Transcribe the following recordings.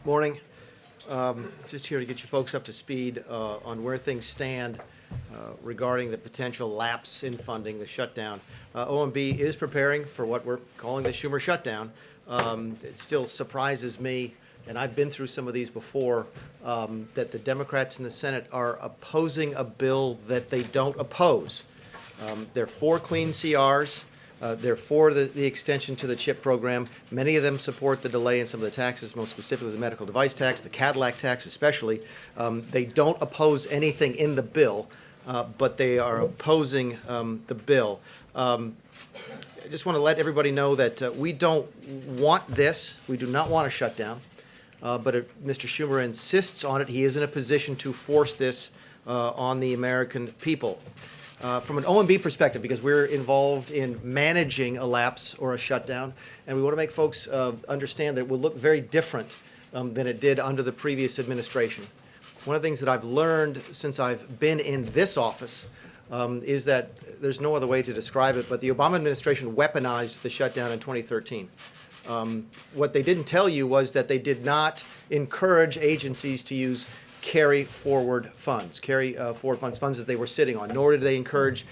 Morning. Just here to get you folks up to speed on where things stand regarding the potential lapse in funding, the shutdown. OMB is preparing for what we're calling the Schumer shutdown. It still surprises me, and I've been through some of these before, that the Democrats in the Senate are opposing a bill that they don't oppose. They're for clean CRs. They're for the extension to the CHIP program. Many of them support the delay in some of the taxes, most specifically the medical device tax, the Cadillac tax especially. They don't oppose anything in the bill, but they are opposing the bill. I just want to let everybody know that we don't want this. We do not want a shutdown. But if Mr. Schumer insists on it, he is in a position to force this on the American people. From an OMB perspective, because we're involved in managing a lapse or a shutdown, and we want to make folks understand that it will look very different than it did under the previous administration. One of the things that I've learned since I've been in this office is that there's no other way to describe it, but the Obama administration weaponized the shutdown in 2013. What they didn't tell you was that they did not encourage agencies to use carry forward funds funds that they were sitting on, nor did they encourage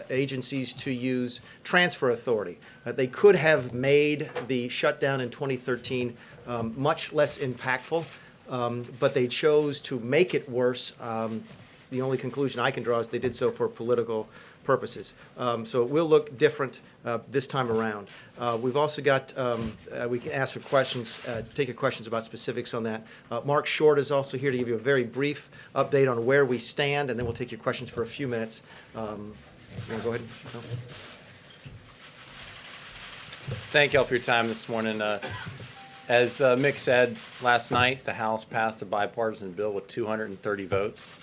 agencies to use transfer authority. They could have made the shutdown in 2013 much less impactful, but they chose to make it worse. The only conclusion I can draw is they did so for political purposes. So it will look different this time around. We've also got, we can ask for questions, take your questions about specifics on that. Marc Short is also here to give you a very brief update on where we stand, and then we'll take your questions for a few minutes. You want to go ahead? No? Thank you all for your time this morning. As Mick said last night, the House passed a bipartisan bill with 230 votes.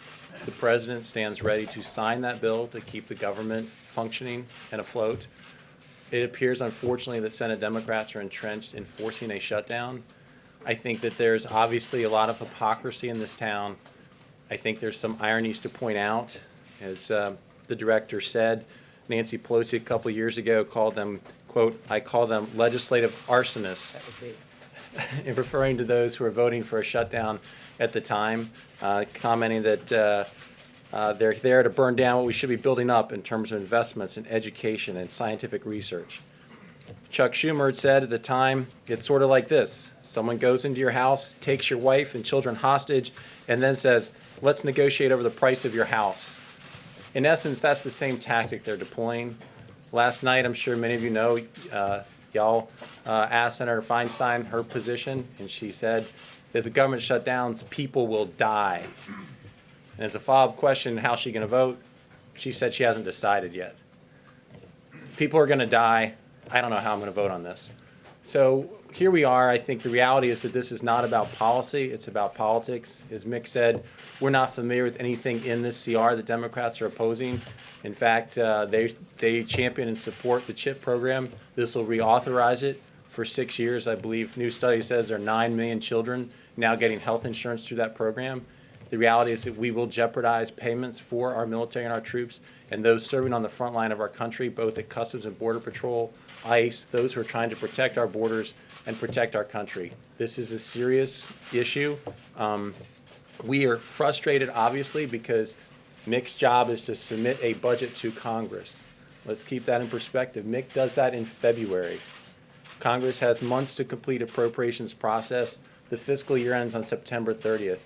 The President stands ready to sign that bill to keep the government functioning and afloat. It appears, unfortunately, that Senate Democrats are entrenched in forcing a shutdown. I think that there's obviously a lot of hypocrisy in this town. I think there's some ironies to point out. As the director said, Nancy Pelosi a couple years ago called them, quote, "I call them legislative arsonists," in referring to those who are voting for a shutdown at the time, commenting that they're there to burn down what we should be building up in terms of investments in education and scientific research. Chuck Schumer had said at the time, it's sort of like this. Someone goes into your house, takes your wife and children hostage, and then says, let's negotiate over the price of your house. In essence, that's the same tactic they're deploying. Last night, I'm sure many of you know, y'all asked Senator Feinstein her position, and she said, if the government shutdowns, people will die. And as a follow-up question, how's she going to vote? She said she hasn't decided yet. People are going to die. I don't know how I'm going to vote on this. So here we are. I think the reality is that this is not about policy. It's about politics. As Mick said, we're not familiar with anything in this CR that Democrats are opposing. In fact, they champion and support the CHIP program. This will reauthorize it for 6 years. I believe new study says there are 9 million children now getting health insurance through that program. The reality is that we will jeopardize payments for our military and our troops and those serving on the front line of our country, both at Customs and Border Patrol, ICE, those who are trying to protect our borders and protect our country. This is a serious issue. We are frustrated, obviously, because Mick's job is to submit a budget to Congress. Let's keep that in perspective. Mick does that in February. Congress has months to complete appropriations process. The fiscal year ends on September 30th.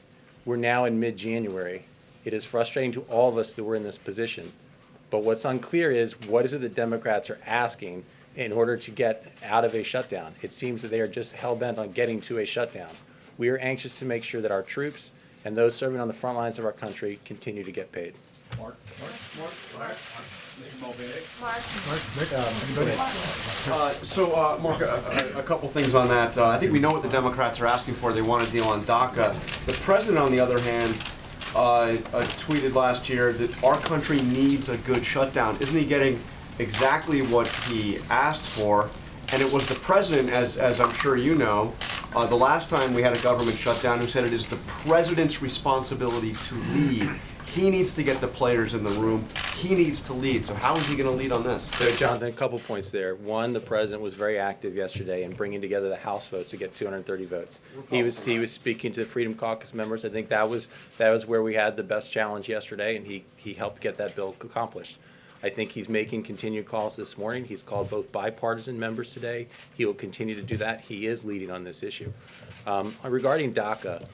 We're now in mid-January. It is frustrating to all of us that we're in this position. But what's unclear is what is it that Democrats are asking in order to get out of a shutdown? It seems that they are just hell-bent on getting to a shutdown. We are anxious to make sure that our troops and those serving on the front lines of our country continue to get paid. Marc. Mr. Mulvaney. Marc, a couple things on that. I think we know what the Democrats are asking for. They want a deal on DACA. The president, on the other hand, tweeted last year that our country needs a good shutdown. Isn't he getting exactly what he asked for? And it was the president, as I'm sure you know, the last time we had a government shutdown, who said it is the president's responsibility to lead. He needs to get the players in the room. He needs to lead. So how is he going to lead on this? So, Jonathan, a couple points there. One, the president was very active yesterday in bringing together the House votes to get 230 votes. He was speaking to the Freedom Caucus members. I think that was where we had the best challenge yesterday, and he helped get that bill accomplished. I think he's making continued calls this morning. He's called both bipartisan members today. He will continue to do that. He is leading on this issue. Regarding DACA,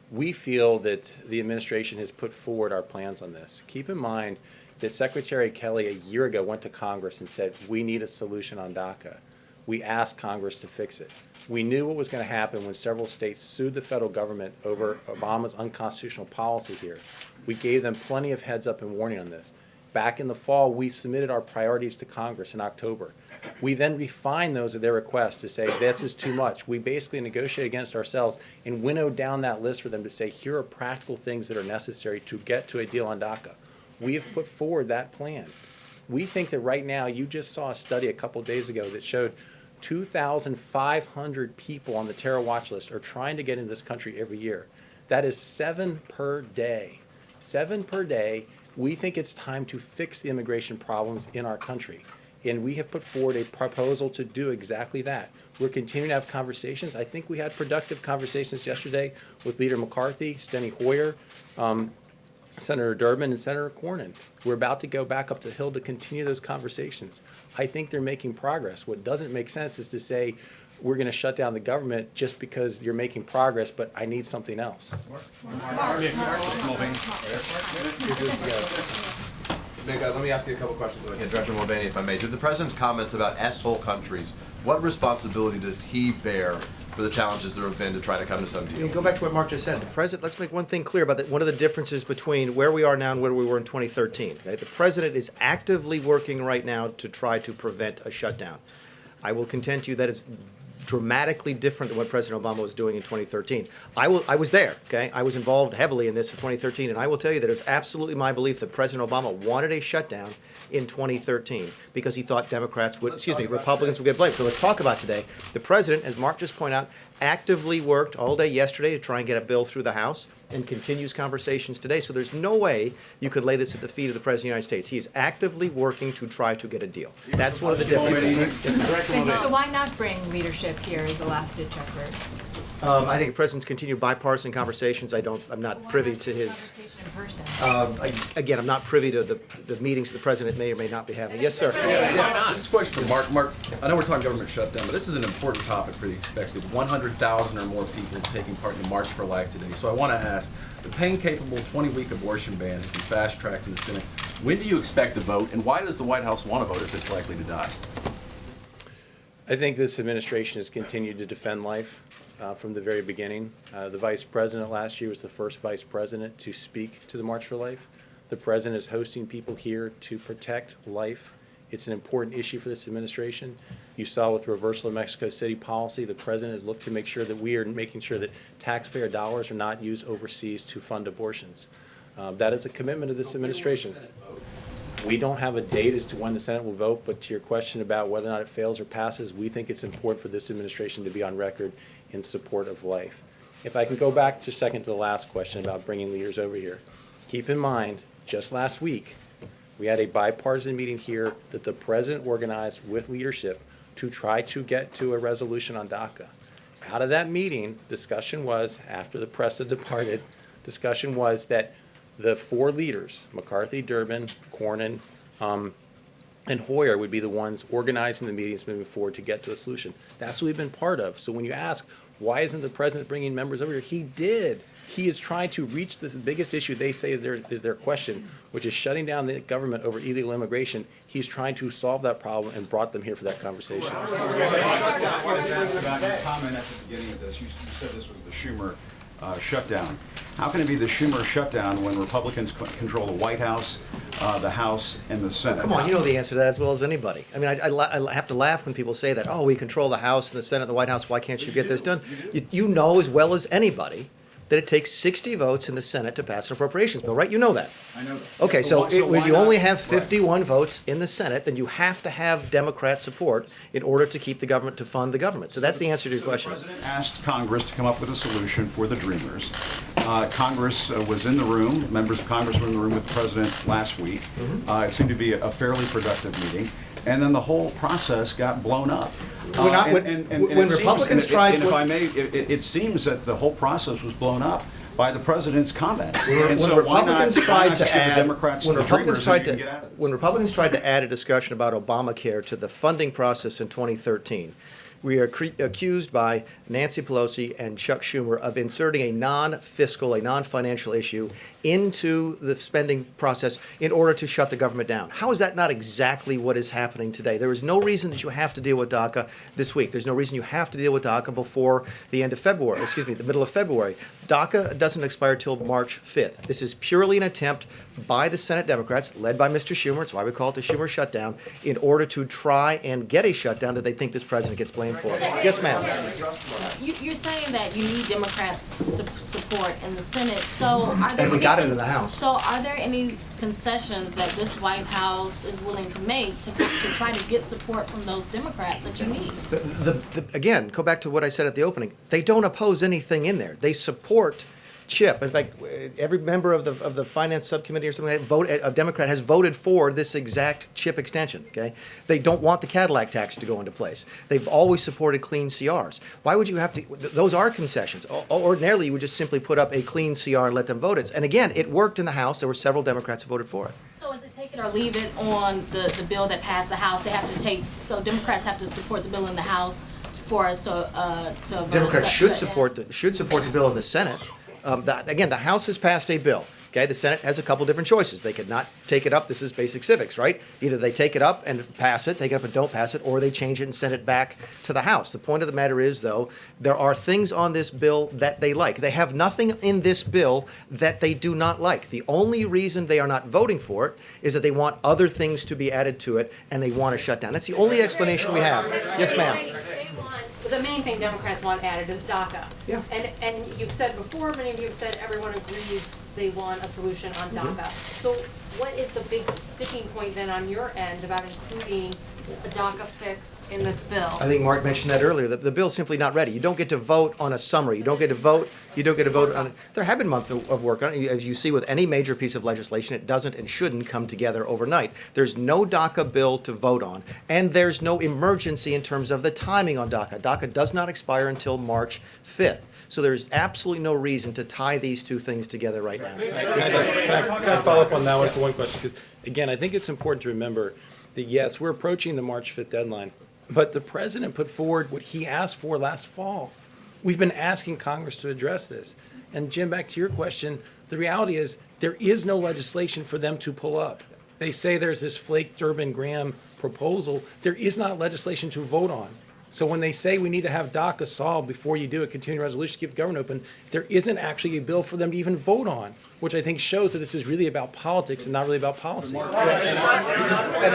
we feel that the administration has put forward our plans on this. Keep in mind that Secretary Kelly a year ago went to Congress and said, we need a solution on DACA. We asked Congress to fix it. We knew what was going to happen when several states sued the federal government over Obama's unconstitutional policy here. We gave them plenty of heads up and warning on this. Back in the fall, we submitted our priorities to Congress in October. We then refined those at their request to say, this is too much. We basically negotiated against ourselves and winnowed down that list for them to say, here are practical things that are necessary to get to a deal on DACA. We have put forward that plan. We think that right now, you just saw a study a couple days ago that showed 2,500 people on the terror watch list are trying to get into this country every year. That is 7 per day. 7 per day. We think it's time to fix the immigration problems in our country. And we have put forward a proposal to do exactly that. We're continuing to have conversations. I think we had productive conversations yesterday with Leader McCarthy, Steny Hoyer, Senator Durbin, and Senator Cornyn. We're about to go back up the Hill to continue those conversations. I think they're making progress. What doesn't make sense is to say we're going to shut down the government just because you're making progress, but I need something else. Mick, let me ask you a couple questions. Okay, Director Mulvaney, if I may. To the President's comments about S-hole countries, what responsibility does he bear for the challenges there have been to try to come to some deal? Go back to what Mark just said. The president, let's make one thing clear about that. One of the differences between where we are now and where we were in 2013. Okay? The president is actively working right now to try to prevent a shutdown. I will contend to you that is dramatically different than what President Obama was doing in 2013. I was there, okay? I was involved heavily in this in 2013, and I will tell you that it was absolutely my belief that President Obama wanted a shutdown in 2013 because he thought Republicans would get blamed. So let's talk about today. The president, as Mark just pointed out, actively worked all day yesterday to try and get a bill through the House and continues conversations today. So there's no way you could lay this at the feet of the President of the United States. He is actively working to try to get a deal. That's one of the differences. So why not bring leadership here as a last-ditch effort? I think the president's continued bipartisan conversations. I'm not privy to his. Again, I'm not privy to the meetings the president may or may not be having. Yes, sir. This is a question for Mark. Mark, I know we're talking government shutdown, but this is an important topic for the expected 100,000 or more people taking part in the March for Life today. So I want to ask, the pain-capable 20-week abortion ban has been fast-tracked in the Senate. When do you expect to vote, and why does the White House want to vote if it's likely to die? I think this administration has continued to defend life from the very beginning. The vice president last year was the first vice president to speak to the March for Life. The president is hosting people here to protect life. It's an important issue for this administration. You saw with the reversal of Mexico City policy, the president has looked to make sure that we are making sure that taxpayer dollars are not used overseas to fund abortions. That is a commitment of this administration. We don't have a date as to when the Senate will vote, but to your question about whether or not it fails or passes, we think it's important for this administration to be on record in support of life. If I can go back just a second to the last question about bringing leaders over here. Keep in mind, just last week, we had a bipartisan meeting here that the president organized with leadership to try to get to a resolution on DACA. Out of that meeting, discussion was, after the press had departed, discussion was that the 4 leaders, McCarthy, Durbin, Cornyn, and Hoyer, would be the ones organizing the meetings moving forward to get to a solution. That's what we've been part of. So when you ask, why isn't the president bringing members over here? He did. He is trying to reach the biggest issue they say is their question, which is shutting down the government over illegal immigration. He's trying to solve that problem and brought them here for that conversation. I want to ask about your comment at the beginning of this. You said this was the Schumer shutdown. How can it be the Schumer shutdown when Republicans control the White House, the House, and the Senate? Come on, you know the answer to that as well as anybody. I mean, I have to laugh when people say that, oh, we control the House and the Senate and the White House, why can't you get this done? You know as well as anybody that it takes 60 votes in the Senate to pass an appropriations bill, right? You know that. I know that. Okay, so when why you not? only have 51 votes in the Senate, then you have to have Democrat support in order to keep the government, to fund the government. So that's the answer to your question. The president asked Congress to come up with a solution for the Dreamers. Congress was in the room, members of Congress were in the room with the president last week. It seemed to be a fairly productive meeting, and then the whole process got blown up. When It seems- Republicans and tried- if I may, it seems that the whole process was blown up by the president's comments. And When so why not Republicans tried just to give the add, Democrats when the Republicans dreamers so tried you can to, get out of it? when Republicans tried to add a discussion about Obamacare to the funding process in 2013, we are accused by Nancy Pelosi and Chuck Schumer of inserting a non-fiscal, a non-financial issue into the spending process in order to shut the government down. How is that not exactly what is happening today? There is no reason that you have to deal with DACA this week. There's no reason you have to deal with DACA before the end of February, the middle of February. DACA doesn't expire till March 5th. This is purely an attempt by the Senate Democrats, led by Mr. Schumer, it's why we call it the Schumer shutdown, in order to try and get a shutdown that they think this president gets blamed for. Yes, ma'am. You're saying that you need Democrats' support in the Senate, so are there And we any got it in the House. So are there any concessions that this White House is willing to make to try to get support from those Democrats that you need? Again, go back to what I said at the opening. They don't oppose anything in there. They support CHIP. In fact, every member of the finance subcommittee or something a Democrat has voted for this exact CHIP extension. Okay, they don't want the Cadillac tax to go into place. They've always supported clean CRs. Why would you have to? Those are concessions. Ordinarily, you would just simply put up a clean CR and let them vote it. And again, it worked in the House. There were several Democrats who voted for it. So is it take it or leave it on the bill that passed the House? They have to so Democrats have to support the bill in the House for us to Democrats should support the bill in the Senate. Again, the House has passed a bill. Okay, the Senate has a couple different choices. They could not take it up. This is basic civics, right? Either they take it up and pass it, take it up and don't pass it, or they change it and send it back to the House. The point of the matter is, though, there are things on this bill that they like. They have nothing in this bill that they do not like. The only reason they are not voting for it is that they want other things to be added to it and they want to shut down. That's the only explanation we have. Yes, ma'am. The main thing Democrats want added is DACA. Yeah. And you've said before, many of you have said everyone agrees they want a solution on DACA. So what is the big sticking point then on your end about including a DACA fix in this bill? I think Mark mentioned that earlier. The bill's simply not ready. You don't get to vote on a summary. You don't get to vote on. There have been months of work on it. As you see with any major piece of legislation, it doesn't and shouldn't come together overnight. There's no DACA bill to vote on, and there's no emergency in terms of the timing on DACA. DACA does not expire until March 5th. So there's absolutely no reason to tie these two things together right now. Can I follow up on that one for one question? Because, again, I think it's important to remember that, yes, we're approaching the March 5th deadline, but the president put forward what he asked for last fall. We've been asking Congress to address this. And, Jim, back to your question, the reality is there is no legislation for them to pull up. They say there's this Flake, Durbin, Graham proposal. There is not legislation to vote on. So when they say we need to have DACA solved before you do a continuing resolution to keep the government open, there isn't actually a bill for them to even vote on, which I think shows that this is really about politics and not really about policy. And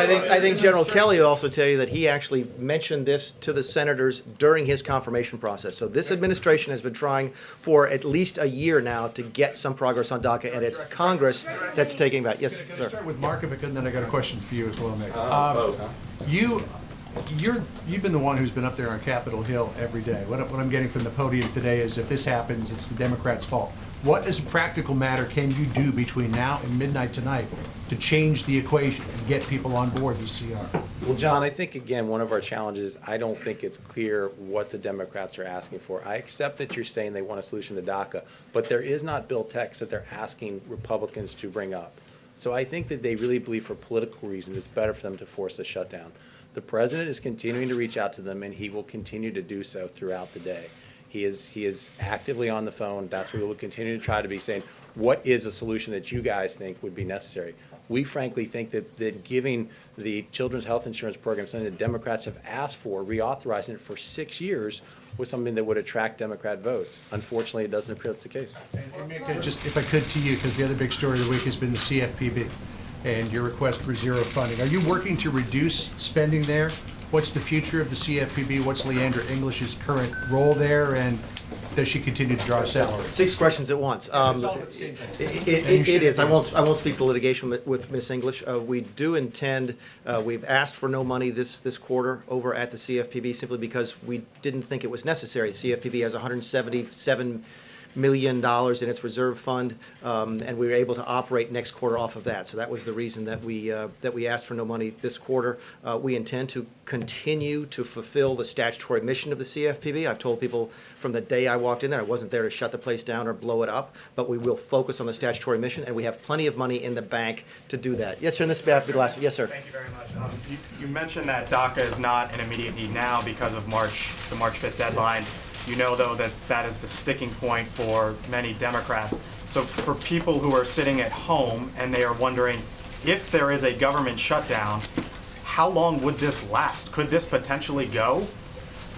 I think General Kelly will also tell you that he actually mentioned this to the senators during his confirmation process. So this administration has been trying for at least a year now to get some progress on DACA, and it's Congress that's taking that. Yes, Can I sir. start with Mark if I could, and then I got a question for you as well, Mick. You've been the one who's been up there on Capitol Hill every day. What I'm getting from the podium today is if this happens, it's the Democrats' fault. What, as a practical matter, can you do between now and midnight tonight to change the equation and get people on board the CR? Well, John, I think, again, one of our challenges, I don't think it's clear what the Democrats are asking for. I accept that you're saying they want a solution to DACA, but there is not bill text that they're asking Republicans to bring up. So I think that they really believe for political reasons it's better for them to force the shutdown. The president is continuing to reach out to them, and he will continue to do so throughout the day. He is actively on the phone. That's what we will continue to try to be saying, what is a solution that you guys think would be necessary? We frankly think that giving the Children's Health Insurance Program, something that Democrats have asked for, reauthorizing it for 6 years, was something that would attract Democrat votes. Unfortunately, it doesn't appear that's the case. And Mick, just if I could to you, because the other big story of the week has been the CFPB and your request for zero funding. Are you working to reduce spending there? What's the future of the CFPB? What's Leandra English's current role there, and does she continue to draw salary? 6 questions at once. It is. I won't speak to litigation with Ms. English. We do intend. We've asked for no money this quarter over at the CFPB simply because we didn't think it was necessary. The CFPB has $177 million in its reserve fund, and we were able to operate next quarter off of that. So that was the reason that we asked for no money this quarter. We intend to continue to fulfill the statutory mission of the CFPB. I've told people from the day I walked in there, I wasn't there to shut the place down or blow it up, but we will focus on the statutory mission, and we have plenty of money in the bank to do that. Yes, sir, and this will be the last one. Yes, sir. Thank you very much. You mentioned that DACA is not an immediate need now because of the March 5th deadline. You know, though, that that is the sticking point for many Democrats. So for people who are sitting at home and they are wondering if there is a government shutdown, how long would this last? Could this potentially go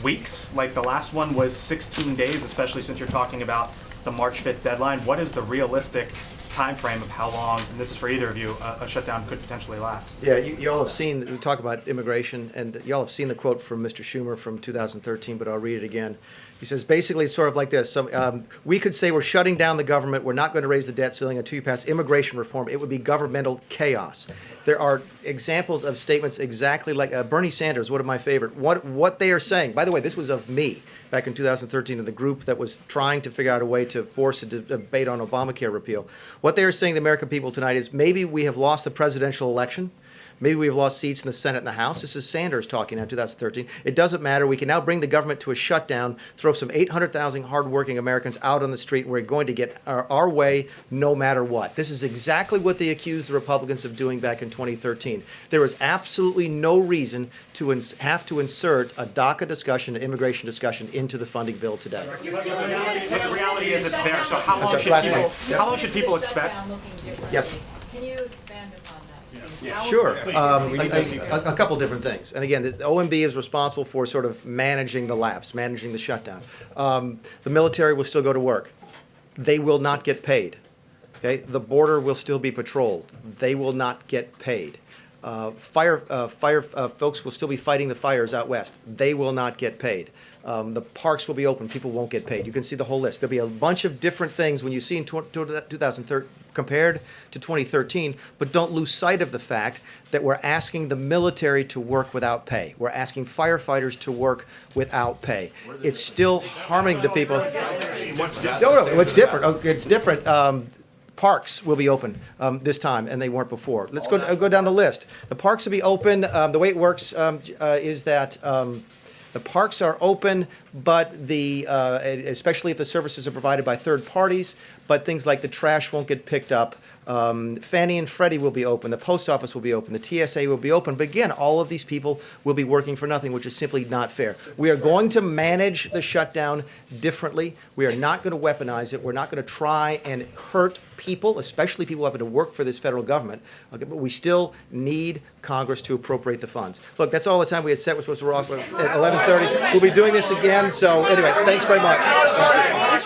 weeks? Like the last one was 16 days, especially since you're talking about the March 5th deadline. What is the realistic time frame of how long, and this is for either of you, a shutdown could potentially last? Yeah, you all have seen, we talk about immigration, and you all have seen the quote from Mr. Schumer from 2013, but I'll read it again. He says, basically, it's sort of like this. We could say we're shutting down the government. We're not going to raise the debt ceiling until you pass immigration reform. It would be governmental chaos. There are examples of statements exactly like Bernie Sanders, one of my favorite. What they are saying, by the way, this was of me back in 2013 in the group that was trying to figure out a way to force a debate on Obamacare repeal. What they are saying to the American people tonight is maybe we have lost the presidential election. Maybe we've lost seats in the Senate and the House. This is Sanders talking now, 2013. It doesn't matter. We can now bring the government to a shutdown, throw some 800,000 hardworking Americans out on the street, and we're going to get our way no matter what. This is exactly what they accused the Republicans of doing back in 2013. There is absolutely no reason to have to insert a DACA discussion, an immigration discussion, into the funding bill today. But the reality is it's there, so how long should people expect? Yes. Can you expand upon that? Sure. A couple different things. And again, the OMB is responsible for sort of managing the lapse, managing the shutdown. The military will still go to work. They will not get paid. Okay? The border will still be patrolled. They will not get paid. Fire folks will still be fighting the fires out west. They will not get paid. The parks will be open. People won't get paid. You can see the whole list. There'll be a bunch of different things when you see in 2013 compared to 2013, but don't lose sight of the fact that we're asking the military to work without pay. We're asking firefighters to work without pay. It's still harming the people. No, it's different. It's different. Parks will be open this time, and they weren't before. Let's go down the list. The parks will be open. The way it works is that the parks are open, but especially if the services are provided by third parties, but things like the trash won't get picked up. Fannie and Freddie will be open. The post office will be open. The TSA will be open. But again, all of these people will be working for nothing, which is simply not fair. We are going to manage the shutdown differently. We are not going to weaponize it. We're not going to try and hurt people, especially people having to work for this federal government. Okay, but we still need Congress to appropriate the funds. Look, that's all the time we had set. We're supposed to be off at 11:30. We'll be doing this again. So anyway, thanks very much.